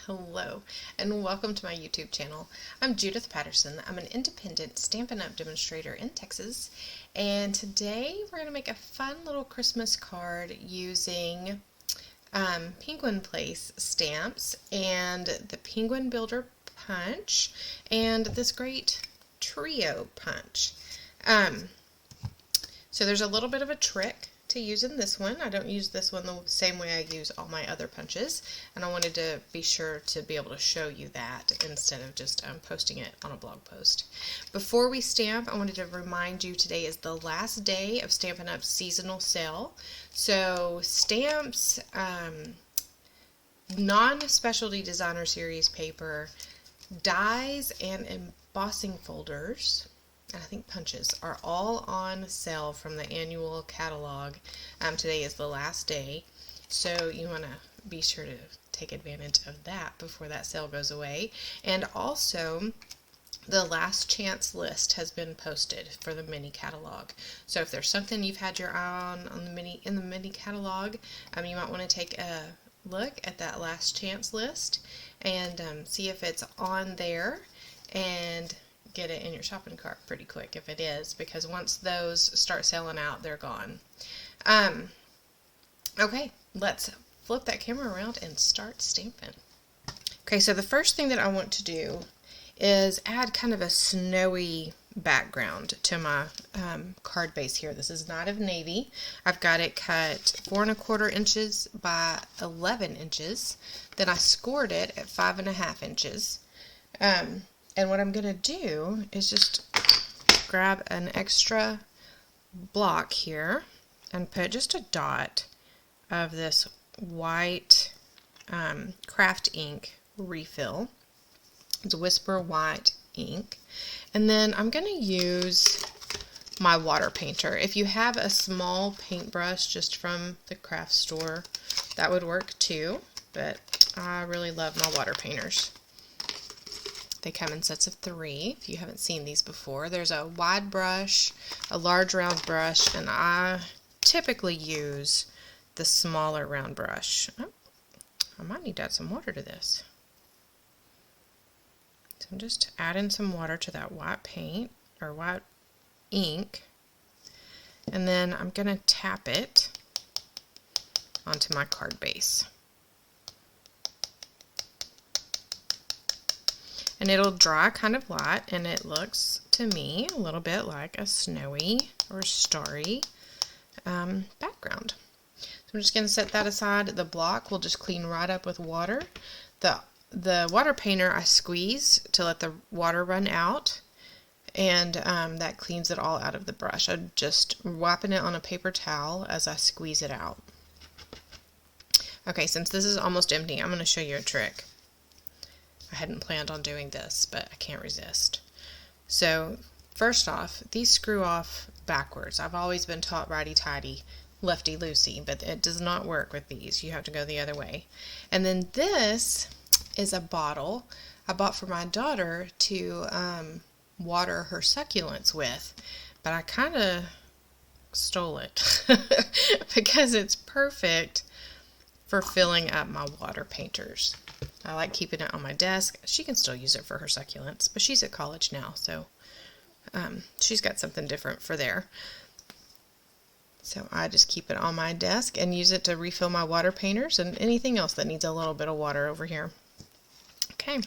Hello and welcome to my YouTube channel. I'm Judith Patterson. I'm an independent Stampin' Up! Demonstrator in Texas, and today we're going to make a fun little Christmas card using Penguin Place stamps and the Penguin Builder punch and this great trio punch. So there's a little bit of a trick to using this one. I don't use this one the same way I use all my other punches, and I wanted to be sure to be able to show you that instead of just posting it on a blog post. Before we stamp, I wanted to remind you today is the last day of Stampin' Up's seasonal sale. So stamps, non-specialty designer series paper, dies, and embossing folders, and I think punches, are all on sale from the annual catalog. Today is the last day, so you want to be sure to take advantage of that before that sale goes away. And also, the last chance list has been posted for the mini catalog. So if there's something you've had your eye on the mini catalog, you might want to take a look at that last chance list and see if it's on there and get it in your shopping cart pretty quick if it is, because once those start selling out, they're gone. Okay, let's flip that camera around and start stamping. Okay, so the first thing that I want to do is add kind of a snowy background to my card base here. This is Night of Navy. I've got it cut 4 1/4 inches by 11 inches. Then I scored it at 5 1/2 inches. And what I'm going to do is just grab an extra block here and put just a dot of this white craft ink refill. It's Whisper White ink. And then I'm going to use my water painter. If you have a small paintbrush just from the craft store, that would work too, but I really love my water painters. They come in sets of 3 if you haven't seen these before. There's a wide brush, a large round brush, and I typically use the smaller round brush. Oh, I might need to add some water to this. So I'm just adding some water to that white paint, or white ink, and then I'm going to tap it onto my card base. And it'll dry kind of light, and it looks to me a little bit like a snowy or starry background. So I'm just going to set that aside. The block will just clean right up with water. The water painter I squeeze to let the water run out, and that cleans it all out of the brush. I'm just wiping it on a paper towel as I squeeze it out. Okay, since this is almost empty, I'm going to show you a trick. I hadn't planned on doing this, but I can't resist. So first off, these screw off backwards. I've always been taught righty-tighty, lefty-loosey, but it does not work with these. You have to go the other way. And then this is a bottle I bought for my daughter to water her succulents with, but I kind of stole it because it's perfect for filling up my water painters. I like keeping it on my desk. She can still use it for her succulents, but she's at college now, so she's got something different for there. So I just keep it on my desk and use it to refill my water painters and anything else that needs a little bit of water over here. Okay,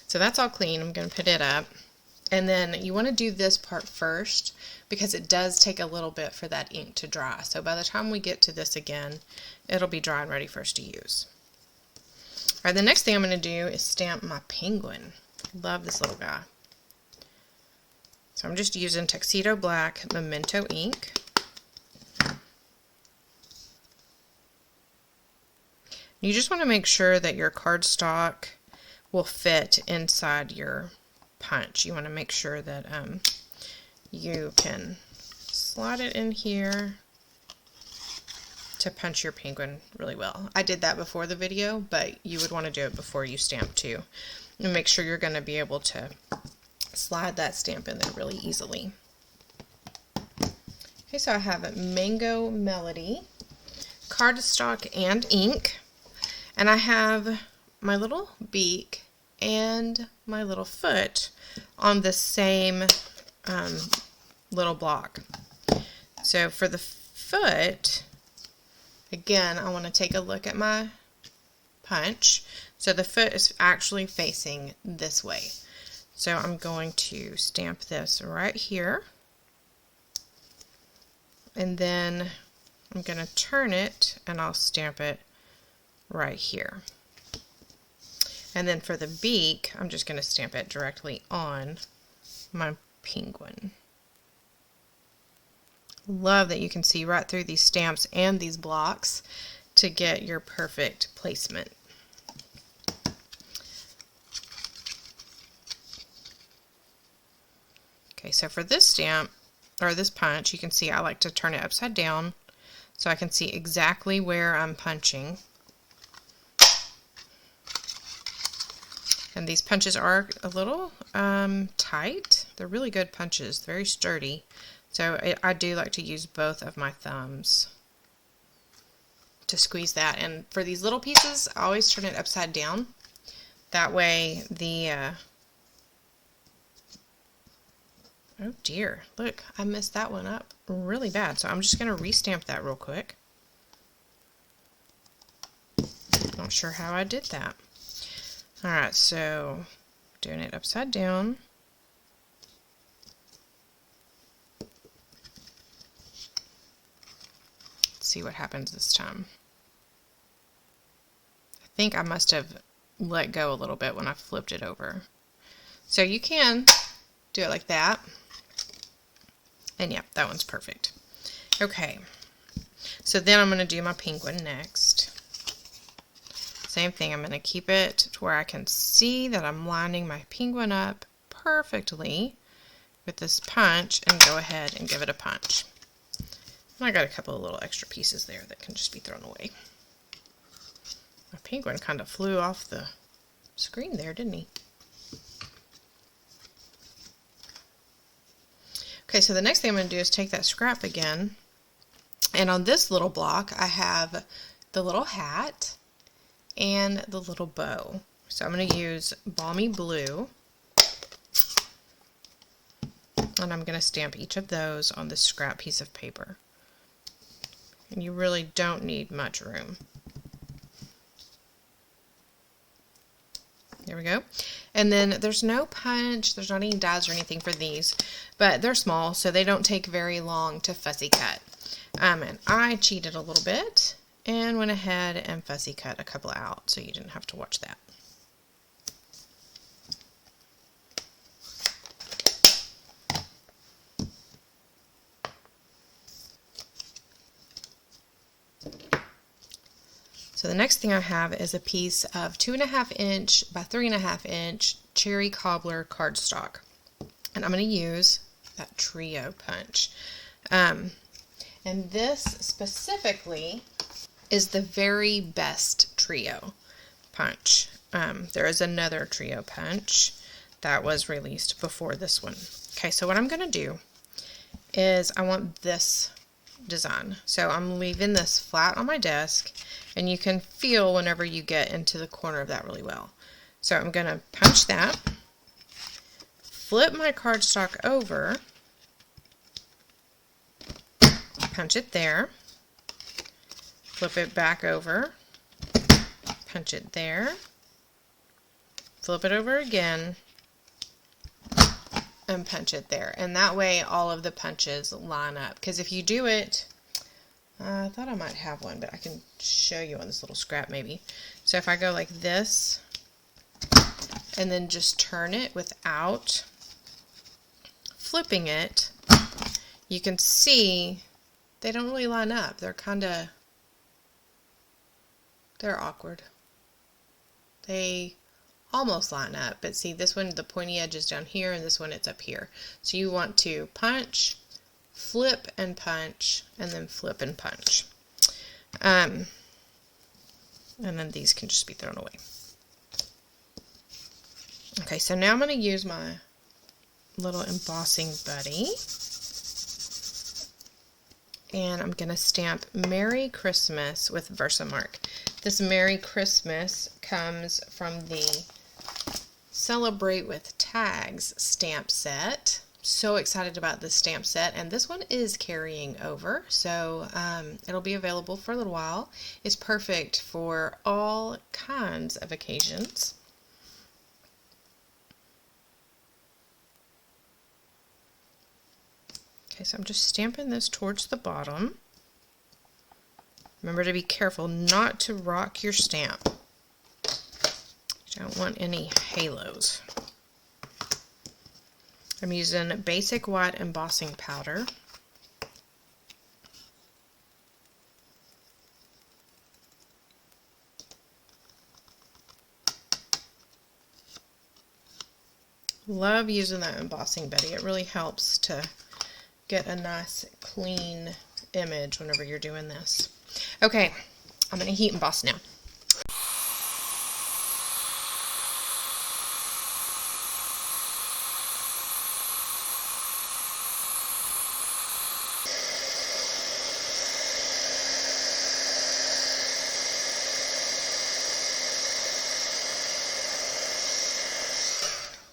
so that's all clean. I'm going to put it up. And then you want to do this part first because it does take a little bit for that ink to dry. So by the time we get to this again, it'll be dry and ready for us to use. Alright, the next thing I'm going to do is stamp my penguin. Love this little guy. So I'm just using Tuxedo Black Memento ink. You just want to make sure that your cardstock will fit inside your punch. You want to make sure that you can slide it in here to punch your penguin really well. I did that before the video, but you would want to do it before you stamp too. And make sure you're going to be able to slide that stamp in there really easily. Okay, so I have Mango Melody, cardstock and ink, and I have my little beak and my little foot on the same little block. So for the foot, again, I want to take a look at my punch. So the foot is actually facing this way. So I'm going to stamp this right here. And then I'm going to turn it and I'll stamp it right here. And then for the beak, I'm just going to stamp it directly on my penguin. Love that you can see right through these stamps and these blocks to get your perfect placement. Okay, so for this stamp, or this punch, you can see I like to turn it upside down so I can see exactly where I'm punching. And these punches are a little tight. They're really good punches, very sturdy. So I do like to use both of my thumbs to squeeze that. And for these little pieces, I always turn it upside down. That way the, oh dear, look, I messed that one up really bad. So I'm just going to restamp that real quick. Not sure how I did that. Alright, so doing it upside down. Let's see what happens this time. I think I must have let go a little bit when I flipped it over. So you can do it like that. And yeah, that one's perfect. Okay, so then I'm going to do my penguin next. Same thing, I'm going to keep it to where I can see that I'm lining my penguin up perfectly with this punch and go ahead and give it a punch. And I got a couple of little extra pieces there that can just be thrown away. My penguin kind of flew off the screen there, didn't he? Okay, so the next thing I'm going to do is take that scrap again, and on this little block I have the little hat and the little bow. So I'm going to use Balmy Blue, and I'm going to stamp each of those on this scrap piece of paper. And you really don't need much room. There we go. And then there's no punch, there's not any dies or anything for these, but they're small, so they don't take very long to fussy cut. And I cheated a little bit and went ahead and fussy cut a couple out, so you didn't have to watch that. So the next thing I have is a piece of 2.5 inch by 3.5 inch cherry cobbler cardstock. And I'm going to use that trio punch. And this specifically is the very best trio punch. There is another trio punch that was released before this one. Okay, so what I'm going to do is I want this design. So I'm leaving this flat on my desk, and you can feel whenever you get into the corner of that really well. So I'm going to punch that, flip my cardstock over, punch it there, flip it back over, punch it there, flip it over again, and punch it there. And that way all of the punches line up. Because if you do it, I thought I might have one, but I can show you on this little scrap maybe. So if I go like this, and then just turn it without flipping it, you can see they don't really line up. They're awkward. They almost line up, but see, this one, the pointy edge is down here, and this one, it's up here. So you want to punch, flip and punch, and then flip and punch. And then these can just be thrown away. Okay, so now I'm going to use my little embossing buddy. and I'm going to stamp Merry Christmas with Versamark. This Merry Christmas comes from the Celebrate with Tags stamp set. So excited about this stamp set, and this one is carrying over, so it'll be available for a little while. It's perfect for all kinds of occasions. Okay, so I'm just stamping this towards the bottom. Remember to be careful not to rock your stamp. You don't want any halos. I'm using basic white embossing powder. Love using that embossing, Betty. It really helps to get a nice clean image whenever you're doing this. Okay, I'm going to heat emboss now.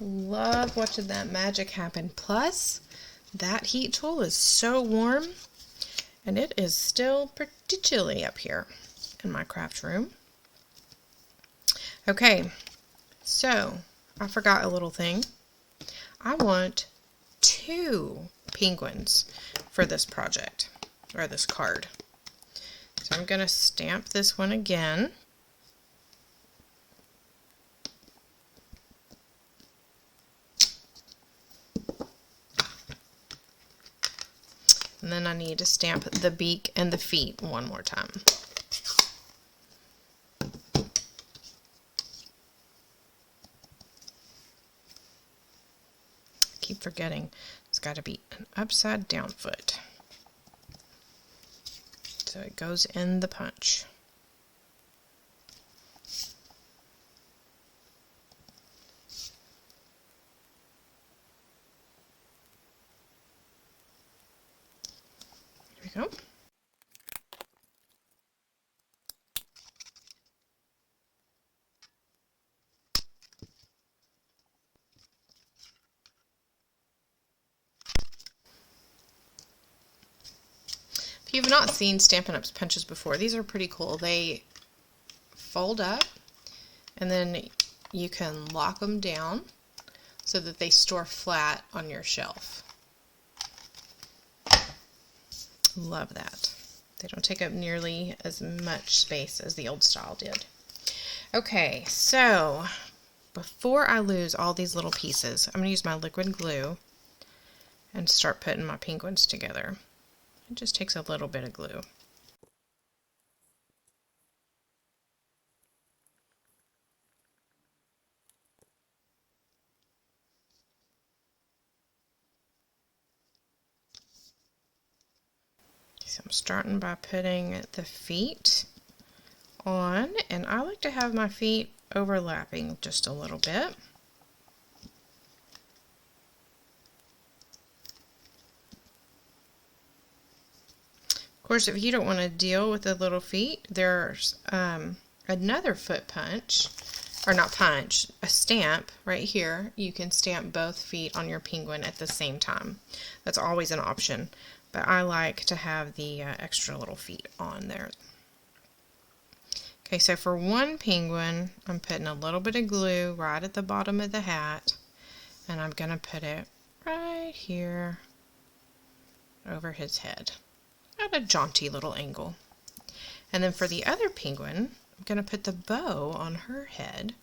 Love watching that magic happen. Plus, that heat tool is so warm, and it is still pretty chilly up here in my craft room. Okay, so I forgot a little thing. I want 2 penguins for this project, or this card. So I'm going to stamp this one again. And then I need to stamp the beak and the feet one more time. Keep forgetting it's got to be an upside down foot. So it goes in the punch. There we go. If you've not seen Stampin' Up's punches before, these are pretty cool. They fold up, and then you can lock them down so that they store flat on your shelf. Love that. They don't take up nearly as much space as the old style did. Okay, so before I lose all these little pieces, I'm going to use my liquid glue and start putting my penguins together. It just takes a little bit of glue. So I'm starting by putting the feet on, and I like to have my feet overlapping just a little bit. Of course, if you don't want to deal with the little feet, there's another foot punch, or not punch, a stamp right here. You can stamp both feet on your penguin at the same time. That's always an option, but I like to have the extra little feet on there. Okay, so for one penguin, I'm putting a little bit of glue right at the bottom of the hat, and I'm going to put it right here over his head at a jaunty little angle. And then for the other penguin, I'm going to put the bow on her head.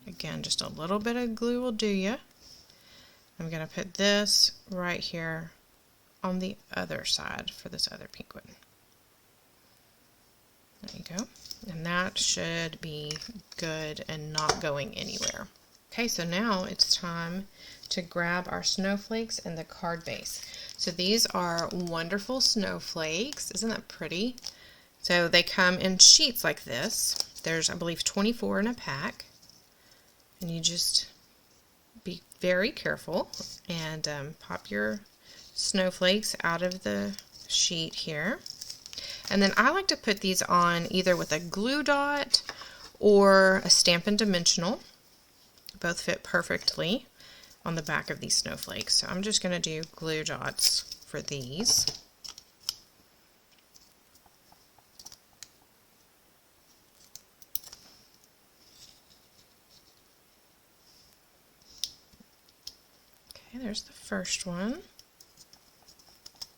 Again, just a little bit of glue will do you. I'm going to put this right here on the other side for this other penguin. There you go. And that should be good and not going anywhere. Okay, so now it's time to grab our snowflakes and the card base. So these are Wonderful Snowflakes. Isn't that pretty? So they come in sheets like this. There's, I believe, 24 in a pack. And you just be very careful and pop your snowflakes out of the sheet here. And then I like to put these on either with a glue dot or a Stampin' Dimensional. Both fit perfectly on the back of these snowflakes. So I'm just going to do glue dots for these. Okay, there's the first one.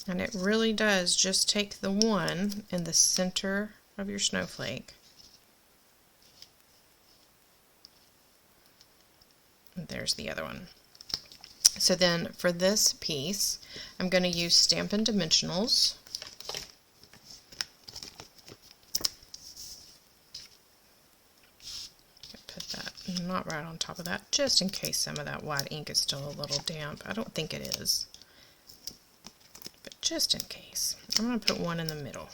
And it really does just take the one in the center of your snowflake. And there's the other one. So then for this piece, I'm going to use Stampin' Dimensionals. Put that not right on top of that, just in case some of that white ink is still a little damp. I don't think it is, but just in case. I'm going to put one in the middle.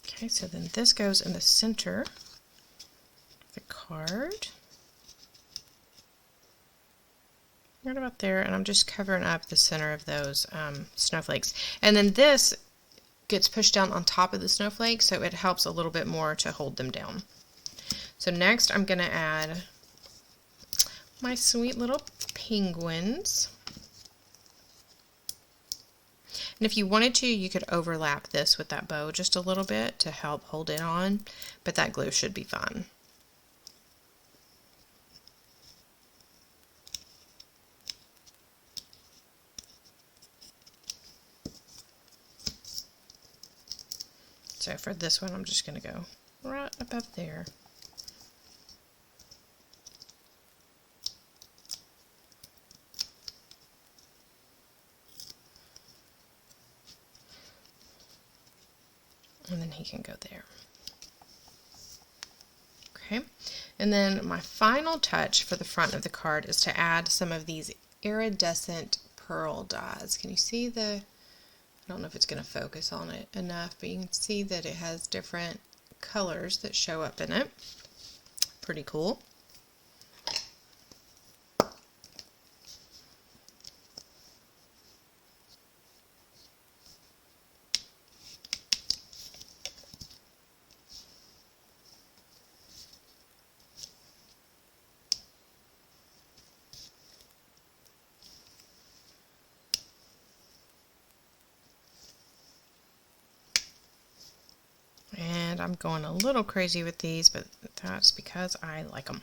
Okay, so then this goes in the center of the card. Right about there, and I'm just covering up the center of those snowflakes. And then this gets pushed down on top of the snowflake, so it helps a little bit more to hold them down. So next I'm going to add my sweet little penguins. And if you wanted to, you could overlap this with that bow just a little bit to help hold it on, but that glue should be fine. So for this one, I'm just going to go right above there. And then he can go there. Okay, and then my final touch for the front of the card is to add some of these iridescent pearl dies. Can you see the, I don't know if it's going to focus on it enough, but you can see that it has different colors that show up in it. Pretty cool. And I'm going a little crazy with these, but that's because I like them.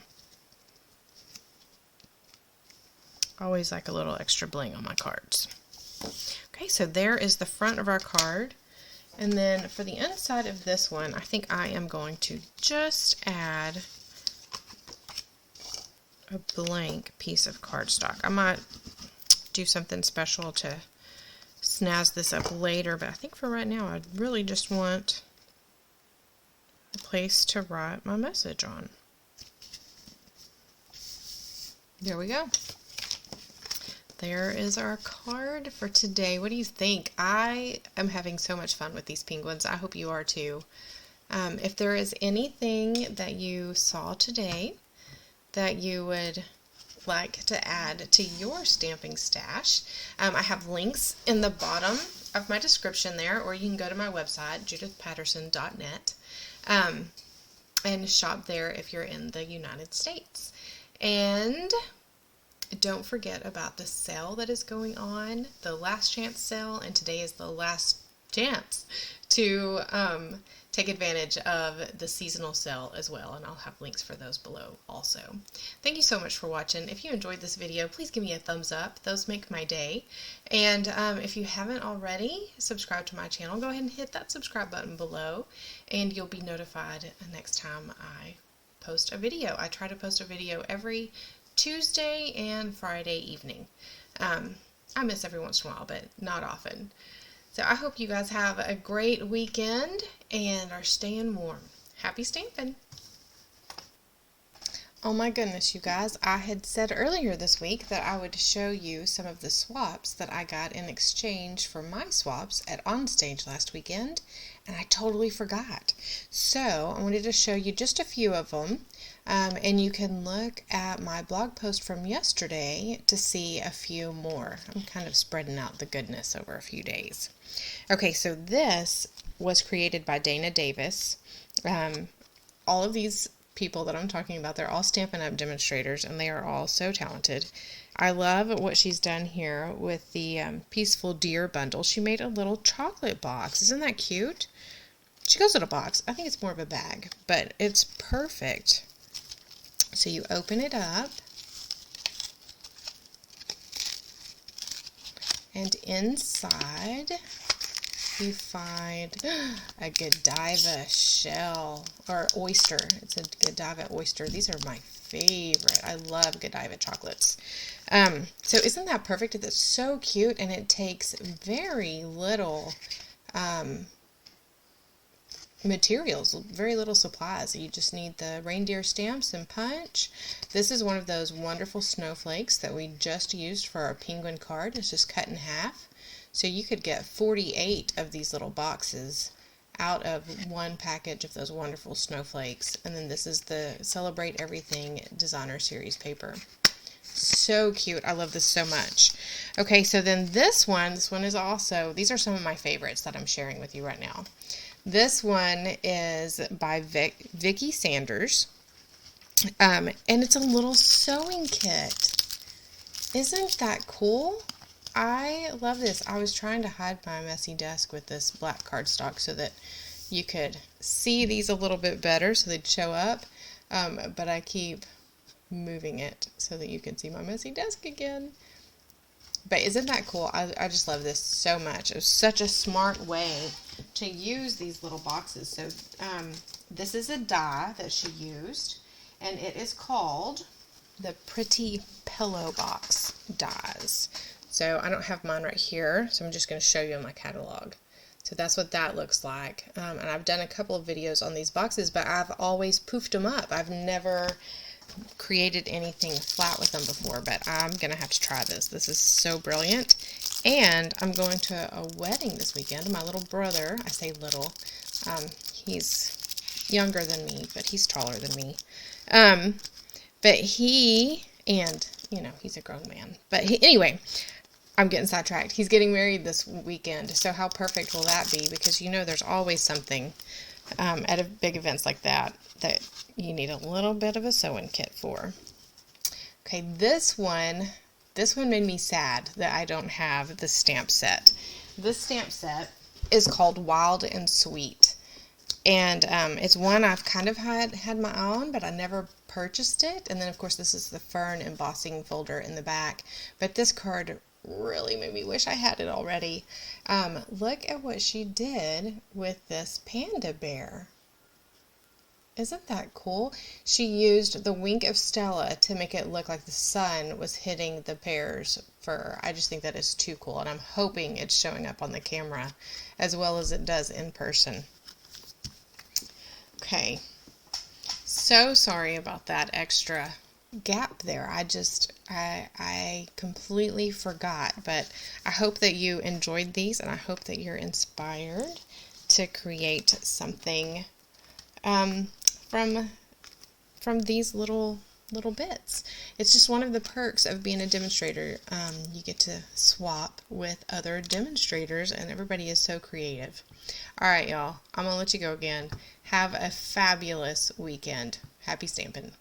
Always like a little extra bling on my cards. Okay, so there is the front of our card. And then for the inside of this one, I think I am going to just add a blank piece of cardstock. I might do something special to snazz this up later, but I think for right now, I really just want a place to write my message on. There we go. There is our card for today. What do you think? I am having so much fun with these penguins. I hope you are too. If there is anything that you saw today that you would like to add to your stamping stash, I have links in the bottom of my description there, or you can go to my website, judithpatterson.net, and shop there if you're in the United States. And don't forget about the sale that is going on, the last chance sale, and today is the last chance to take advantage of the seasonal sale as well, and I'll have links for those below also. Thank you so much for watching. If you enjoyed this video, please give me a thumbs up. Those make my day. And if you haven't already subscribed to my channel, go ahead and hit that subscribe button below, and you'll be notified next time I post a video. I try to post a video every Tuesday and Friday evening. I miss every once in a while, but not often. So I hope you guys have a great weekend and are staying warm. Happy stamping! Oh my goodness, you guys, I had said earlier this week that I would show you some of the swaps that I got in exchange for my swaps at Onstage last weekend, and I totally forgot. So I wanted to show you just a few of them, and you can look at my blog post from yesterday to see a few more. I'm kind of spreading out the goodness over a few days. Okay, so this was created by Dana Davis. All of these people that I'm talking about, they're all Stampin' Up! Demonstrators, and they are all so talented. I love what she's done here with the Peaceful Deer bundle. She made a little chocolate box. Isn't that cute? She calls it a box. I think it's more of a bag, but it's perfect. So you open it up, and inside you find a Godiva shell, or oyster. It's a Godiva oyster. These are my favorite. I love Godiva chocolates. So isn't that perfect? It's so cute, and it takes very little materials, very little supplies. You just need the reindeer stamps and punch. This is one of those wonderful snowflakes that we just used for our penguin card. It's just cut in half. So you could get 48 of these little boxes out of one package of those wonderful snowflakes. And then this is the Celebrate Everything Designer Series paper. So cute. I love this so much. Okay, so then this one is also, these are some of my favorites that I'm sharing with you right now. This one is by Vicki Sanders, and it's a little sewing kit. Isn't that cool? I love this. I was trying to hide my messy desk with this black cardstock so that you could see these a little bit better so they'd show up, but I keep moving it so that you can see my messy desk again. But isn't that cool? I just love this so much. It was such a smart way to use these little boxes. So this is a die that she used, and it is called the Pretty Pillow Box dies. So I don't have mine right here, so I'm just going to show you in my catalog. So that's what that looks like. And I've done a couple of videos on these boxes, but I've always poofed them up. I've never created anything flat with them before, but I'm going to have to try this. This is so brilliant. And I'm going to a wedding this weekend. My little brother, I say little, he's younger than me, but he's taller than me. But he, and, you know, he's a grown man. But anyway, I'm getting sidetracked. He's getting married this weekend, so how perfect will that be? Because you know there's always something at big events like that you need a little bit of a sewing kit for. Okay, this one made me sad that I don't have the stamp set. This stamp set is called Wild and Sweet. And it's one I've kind of had my eye on, but I never purchased it. And then, of course, this is the fern embossing folder in the back. But this card really made me wish I had it already. Look at what she did with this panda bear. Isn't that cool? She used the wink of Stella to make it look like the sun was hitting the bear's fur. I just think that is too cool, and I'm hoping it's showing up on the camera as well as it does in person. Okay, so sorry about that extra gap there. I completely forgot, but I hope that you enjoyed these, and I hope that you're inspired to create something from these little bits. It's just one of the perks of being a demonstrator. You get to swap with other demonstrators, and everybody is so creative. All right, y'all, I'm gonna let you go again. Have a fabulous weekend. Happy stamping.